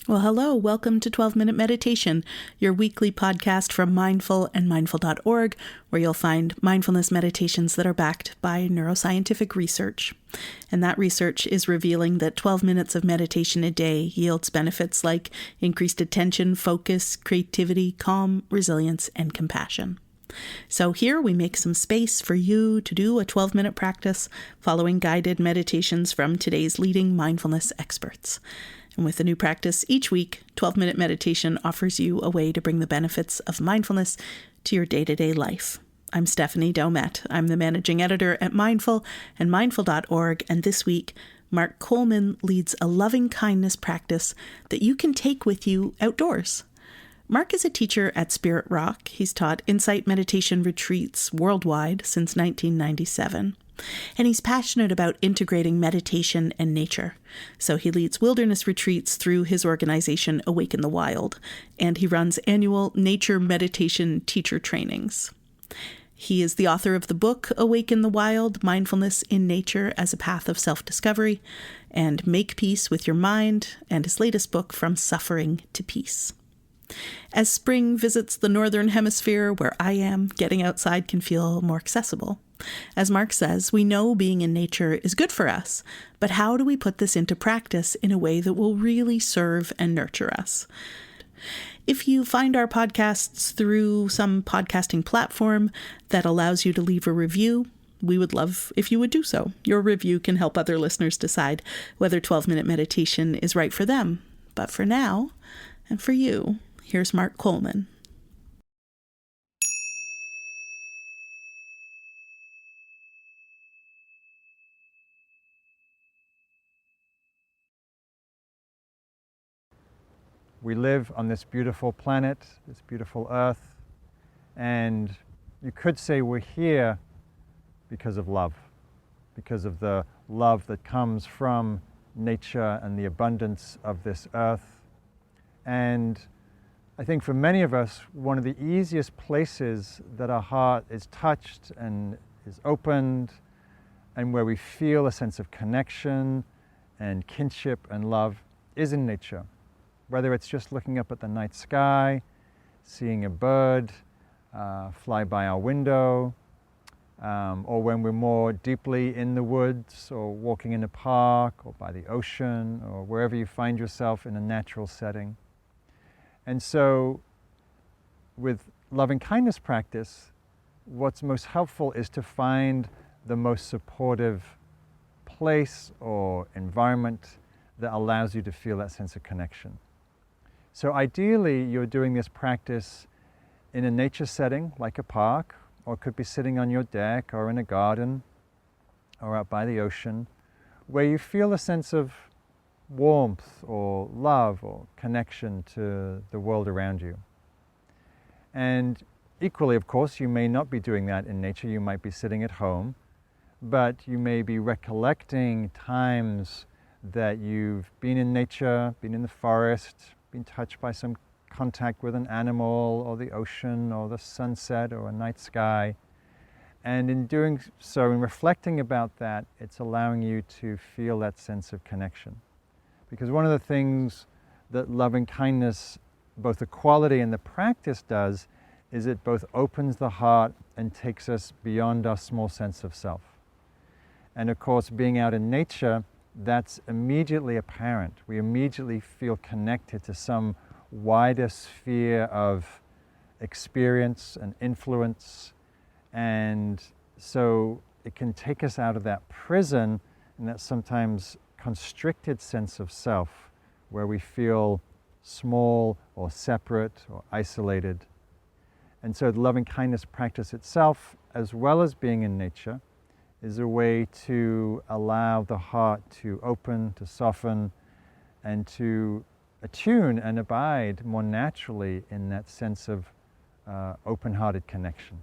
Well, hello. Welcome to 12-Minute Meditation, your weekly podcast from Mindful and mindful.org, where you'll find mindfulness meditations that are backed by neuroscientific research. And that research is revealing that 12 minutes of meditation a day yields benefits like increased attention, focus, creativity, calm, resilience, and compassion. So here we make some space for you to do a 12-minute practice following guided meditations from today's leading mindfulness experts. And with a new practice each week, 12-Minute Meditation offers you a way to bring the benefits of mindfulness to your day-to-day life. I'm Stephanie Domet. I'm the managing editor at Mindful and mindful.org, and this week, Mark Coleman leads a loving kindness practice that you can take with you outdoors. Mark is a teacher at Spirit Rock. He's taught insight meditation retreats worldwide since 1997. And he's passionate about integrating meditation and nature. So he leads wilderness retreats through his organization, Awaken the Wild, and he runs annual nature meditation teacher trainings. He is the author of the book, Awaken the Wild, Mindfulness in Nature as a Path of Self-Discovery, and Make Peace with Your Mind, and his latest book, From Suffering to Peace. As spring visits the northern hemisphere where I am, getting outside can feel more accessible. As Mark says, we know being in nature is good for us, but how do we put this into practice in a way that will really serve and nurture us? If you find our podcasts through some podcasting platform that allows you to leave a review, we would love if you would do so. Your review can help other listeners decide whether 12-minute meditation is right for them. But for now, and for you, here's Mark Coleman. We live on this beautiful planet, this beautiful earth, and you could say we're here because of love, because of the love that comes from nature and the abundance of this earth. And I think for many of us, one of the easiest places that our heart is touched and is opened, and where we feel a sense of connection and kinship and love, is in nature. Whether it's just looking up at the night sky, seeing a bird fly by our window, or when we're more deeply in the woods, or walking in a park, or by the ocean, or wherever you find yourself in a natural setting. And so with loving kindness practice, what's most helpful is to find the most supportive place or environment that allows you to feel that sense of connection. So ideally, you're doing this practice in a nature setting, like a park, or it could be sitting on your deck, or in a garden, or out by the ocean, where you feel a sense of warmth, or love, or connection to the world around you. And equally, of course, you may not be doing that in nature. You might be sitting at home, but you may be recollecting times that you've been in nature, been in the forest, been touched by some contact with an animal, or the ocean, or the sunset, or a night sky. And in doing so, in reflecting about that, it's allowing you to feel that sense of connection. Because one of the things that loving kindness, both the quality and the practice, does is it both opens the heart and takes us beyond our small sense of self. And of course, being out in nature, that's immediately apparent. We immediately feel connected to some wider sphere of experience and influence. And so it can take us out of that prison and that sometimes constricted sense of self, where we feel small or separate or isolated. And so the loving kindness practice itself, as well as being in nature, is a way to allow the heart to open, to soften, and to attune and abide more naturally in that sense of open-hearted connection.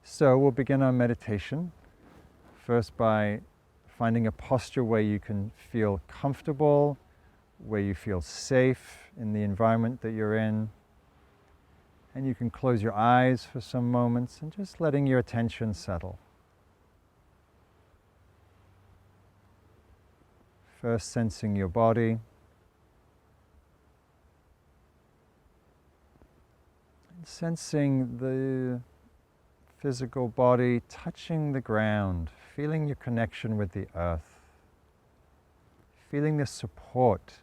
So we'll begin our meditation first by finding a posture where you can feel comfortable, where you feel safe in the environment that you're in. And you can close your eyes for some moments and just letting your attention settle. First sensing your body, Sensing the physical body touching the ground, feeling your connection with the earth, feeling the support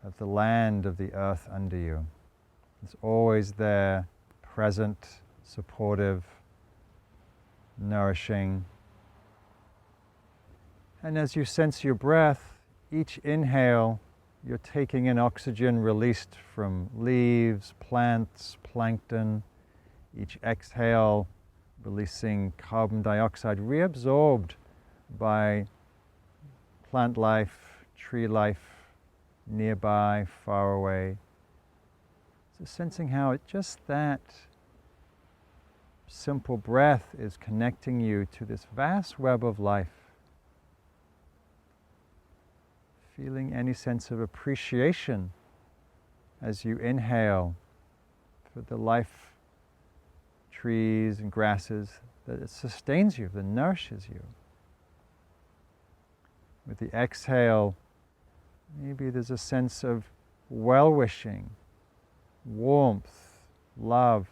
of the land, of the earth under you. It's always there, present, supportive, nourishing. And as you sense your breath, each inhale, you're taking in oxygen released from leaves, plants, plankton. Each exhale, releasing carbon dioxide, reabsorbed by plant life, tree life, nearby, far away. So sensing how just that simple breath is connecting you to this vast web of life. Feeling any sense of appreciation as you inhale for the life, trees and grasses, that it sustains you, that nourishes you. With the exhale, maybe there's a sense of well-wishing, warmth, love,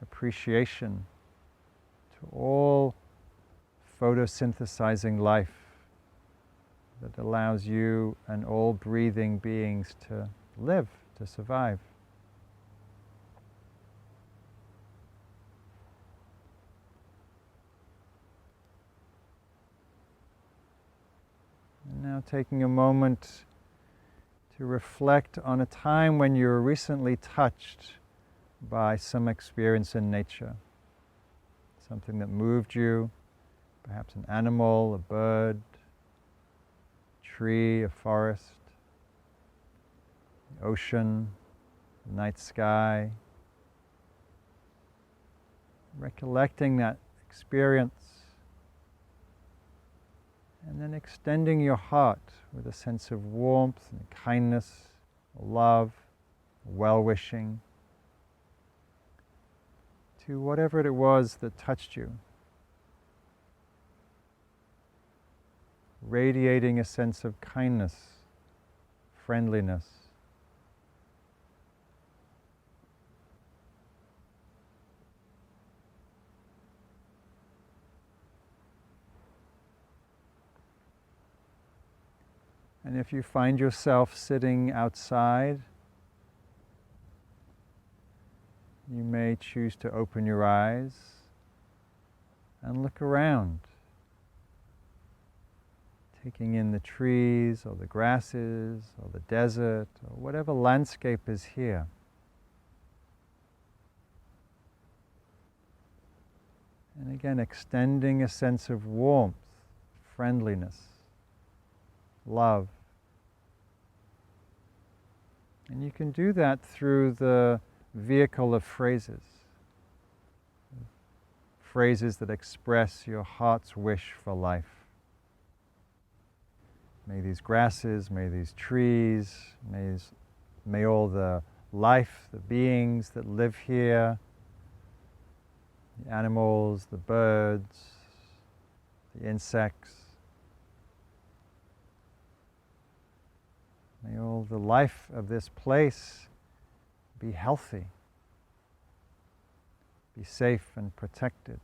appreciation to all photosynthesizing life that allows you and all breathing beings to live, to survive. And now taking a moment to reflect on a time when you were recently touched by some experience in nature. Something that moved you, perhaps an animal, a bird, tree, a forest, the ocean, the night sky. Recollecting that experience and then extending your heart with a sense of warmth and kindness, love, well-wishing to whatever it was that touched you. Radiating a sense of kindness, friendliness. And if you find yourself sitting outside, you may choose to open your eyes and look around, taking in the trees or the grasses or the desert or whatever landscape is here. And again, extending a sense of warmth, friendliness, love. And you can do that through the vehicle of phrases. Phrases that express your heart's wish for life. May these grasses, may these trees, may all the life, the beings that live here, the animals, the birds, the insects, may all the life of this place be healthy, be safe and protected.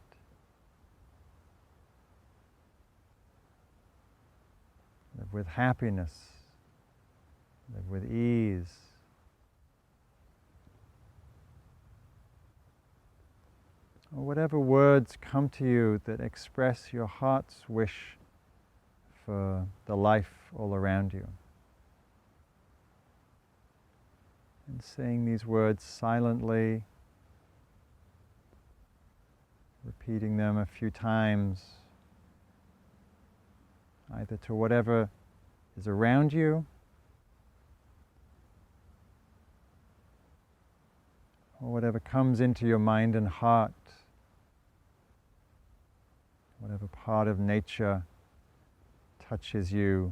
Live with happiness, live with ease. Or whatever words come to you that express your heart's wish for the life all around you. And saying these words silently, repeating them a few times, either to whatever is around you or whatever comes into your mind and heart, whatever part of nature touches you.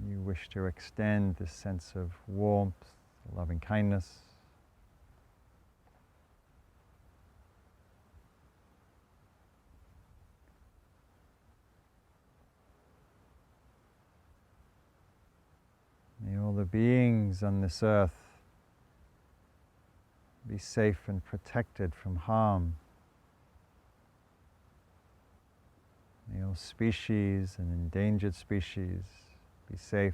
You wish to extend this sense of warmth, loving kindness. May all the beings on this earth be safe and protected from harm. May all species and endangered species be safe.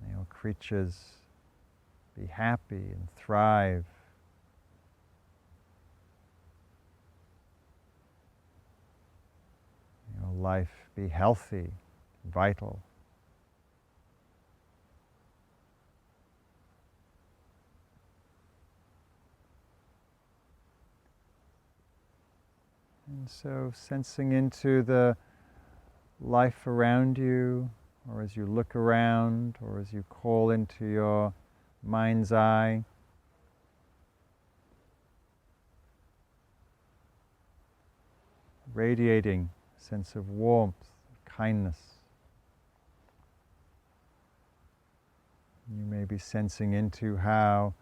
May all creatures be happy and thrive. May all life be healthy, vital. And so sensing into the life around you, or as you look around, or as you call into your mind's eye, radiating a sense of warmth, kindness. You may be sensing into how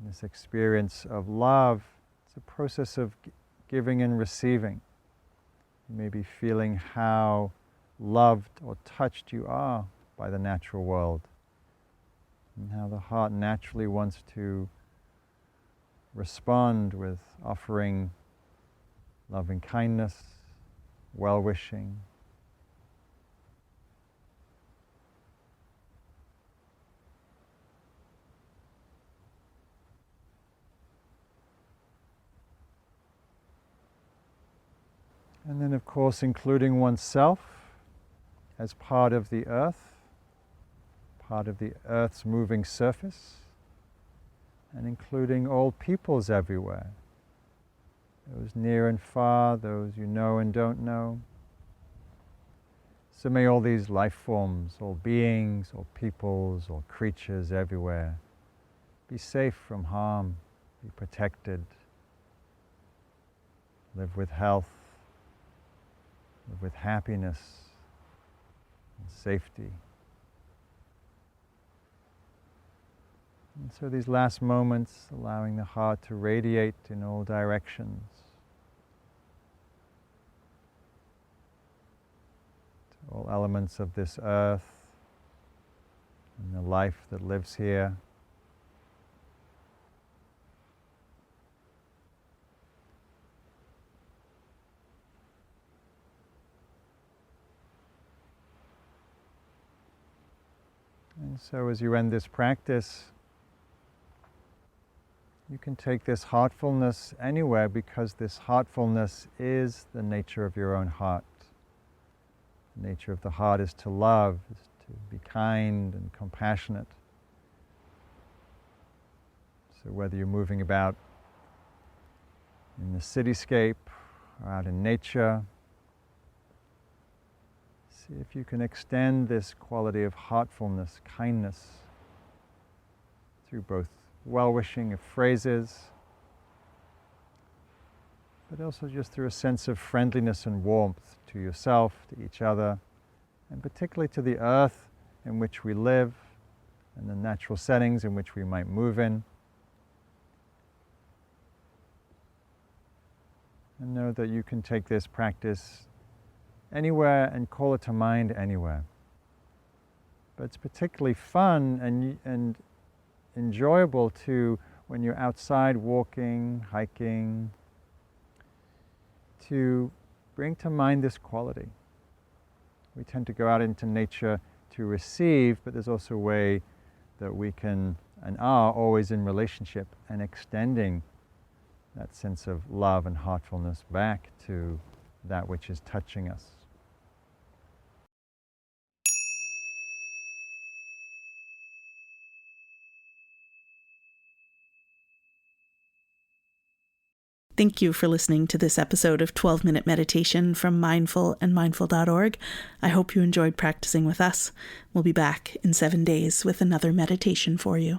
this experience of love, it's a process of giving and receiving. You may be feeling how loved or touched you are by the natural world, and how the heart naturally wants to respond with offering loving kindness, well-wishing. And then, of course, including oneself as part of the earth, part of the earth's moving surface, and including all peoples everywhere, those near and far, those you know and don't know. So may all these life forms, all beings, all peoples, all creatures everywhere be safe from harm, be protected, live with health, live with happiness and safety. And so these last moments, allowing the heart to radiate in all directions, to all elements of this earth and the life that lives here. And so as you end this practice, you can take this heartfulness anywhere, because this heartfulness is the nature of your own heart. The nature of the heart is to love, is to be kind and compassionate. So whether you're moving about in the cityscape or out in nature, see if you can extend this quality of heartfulness, kindness, through both well-wishing of phrases, but also just through a sense of friendliness and warmth to yourself, to each other, and particularly to the earth in which we live and the natural settings in which we might move in. And know that you can take this practice anywhere and call it to mind anywhere. But it's particularly fun and enjoyable to, when you're outside walking, hiking, to bring to mind this quality. We tend to go out into nature to receive, but there's also a way that we can and are always in relationship and extending that sense of love and heartfulness back to that which is touching us. Thank you for listening to this episode of 12-Minute Meditation from Mindful and Mindful.org. I hope you enjoyed practicing with us. We'll be back in 7 days with another meditation for you.